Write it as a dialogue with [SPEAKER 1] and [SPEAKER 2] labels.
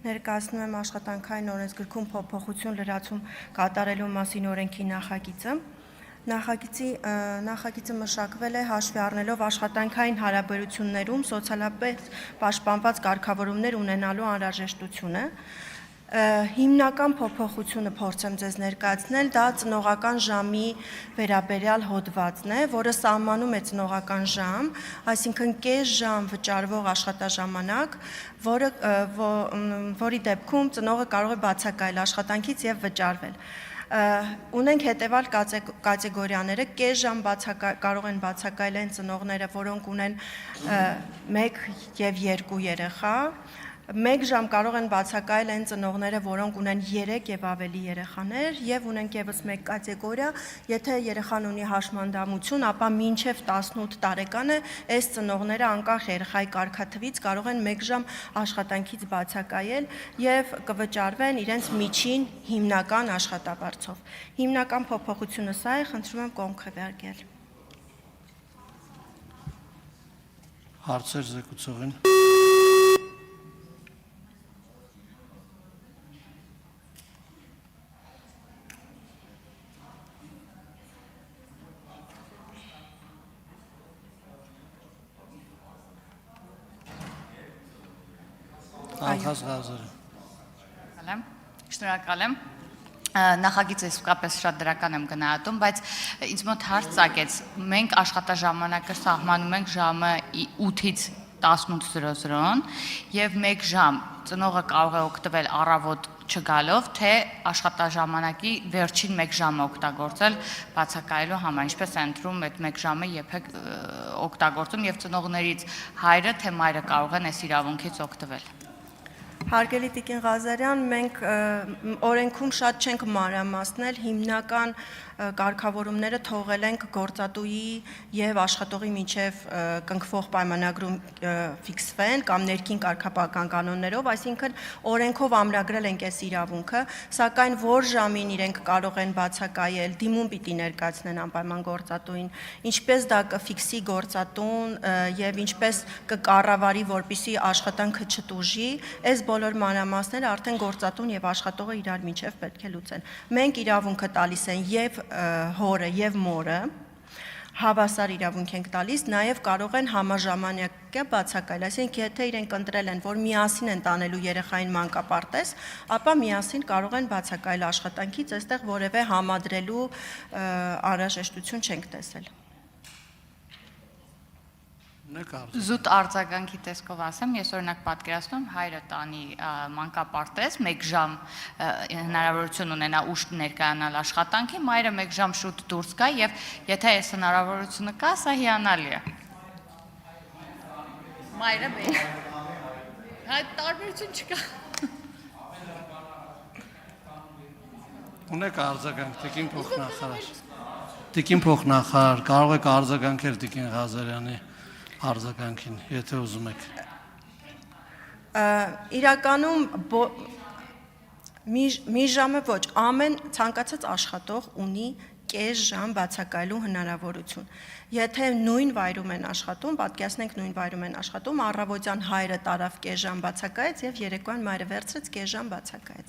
[SPEAKER 1] ներկայացնում եմ աշխատանքային օրենսգրքում փոփոխություն լրացում կատարելու մասին օրենքի նախագիծը։ Նախագիծը մշակվել է հաշվի առնելով աշխատանքային հարաբերություններում սոցիալապես պաշտպանված կարգավորումներ ունենալու անհրաժեշտությունը։ Հիմնական փոփոխությունը փորձեմ ձեզ ներկայացնել, դա ծնողական ժամի վերաբերյալ հոդվածն է, որը սահմանում է ծնողական ժամ, այսինքն կես ժամ վճարվող աշխատաժամանակ, որի դեպքում ծնողը կարող է բացակայել աշխատանքից եւ վճարվել։ Ունենք հետևյալ կատեգորիաները, կես ժամ կարող են բացակայել այն ծնողները, որոնք ունեն 1 եւ 2 երեխա, 1 ժամ կարող են բացակայել այն ծնողները, որոնք ունեն 3 եւ ավելի երեխաներ, եւ ունենք եւս մեկ կատեգորիա, եթե երեխան ունի հաշմանդամություն, ապա մինչեւ 18 տարեկան է, այս ծնողները անկախ երեխայի կարգաթվից կարող են 1 ժամ աշխատանքից բացակայել եւ կվճարվեն իրենց միջին հիմնական աշխատավարձով։ Հիմնական փոփոխությունը սա է, խնդրում եմ կողմ քվեարկել։
[SPEAKER 2] Հարցեր զեկուցողին։
[SPEAKER 3] Շնորհակալ եմ։ Նախագիծը իսկապես շատ դրական եմ գնահատում, բայց ինձ մոտ հարց ծագեց, մենք աշխատաժամանակը սահմանում ենք ժամը 8-ից 18:00 եւ 1 ժամ ծնողը կարող է օգտվել առավոտ չգալով, թե աշխատաժամանակի վերջին 1 ժամը օգտագործել բացակայելու համար, ինչպես է ընտրում այդ 1 ժամը երբեք օգտագործում եւ ծնողներից հայրը թե մայրը կարող են այս իրավունքից օգտվել։
[SPEAKER 1] Հարգելի Տիկին Ղազարյան, մենք օրենքում շատ չենք մանրամասնել, հիմնական կարգավորումները թողել ենք գործատուի եւ աշխատողի միջև կնքվող պայմանագրում ֆիքսվեն կամ ներքին կարգապահական կանոններով, այսինքն օրենքով ամրագրել ենք այս իրավունքը, սակայն որ ժամին իրենք կարող են բացակայել, դիմում պիտի ներկայացնեն անպայման գործատուին, ինչպես դա կֆիքսի գործատուն եւ ինչպես կկառավարի, որպիսի աշխատանքը չտուժի, այս բոլոր մանրամասները արդեն գործատուն եւ աշխատողը իրար միջև պետք է լուծեն։ Մենք իրավունքը տալիս են եւ հորը եւ մորը, հավասար իրավունք ենք տալիս, նաեւ կարող են համաժամանակյա բացակայել, այսինքն եթե իրենք ընտրել են, որ միասին են տանելու երեխային մանկապարտեզ, ապա միասին կարող են բացակայել աշխատանքից, այստեղ որևէ համադրելու անհրաժեշտություն չենք տեսել։
[SPEAKER 3] Զուտ արձագանքի տեսքով ասեմ, ես օրինակ պատկերացնում հայրը տանի մանկապարտեզ, 1 ժամ հնարավորություն ունենա ուշ ներկայանալ աշխատանքի, մայրը 1 ժամ շուտ դուրս գա եւ եթե այս հնարավորությունը կա, սա հիանալի է։ Մայրը բեր։ Հայ տարբերություն չկա։
[SPEAKER 2] Ունեք արձագանք, Տիկին փոխնախարար։ Տիկին փոխնախարար, կարող եք արձագանքել Տիկին Ղազարյանի արձագանքին, եթե ուզում եք։
[SPEAKER 1] Իրականում մի ժամը ոչ, ամեն ցանկացած աշխատող ունի կես ժամ բացակայելու հնարավորություն։ Եթե նույն վայրում են աշխատում, պատկերացնենք նույն վայրում են աշխատում, առավոտյան հայրը տարավ կես ժամ բացակայեց եւ երեկոյան մայրը վերցրեց կես ժամ բացակայեց։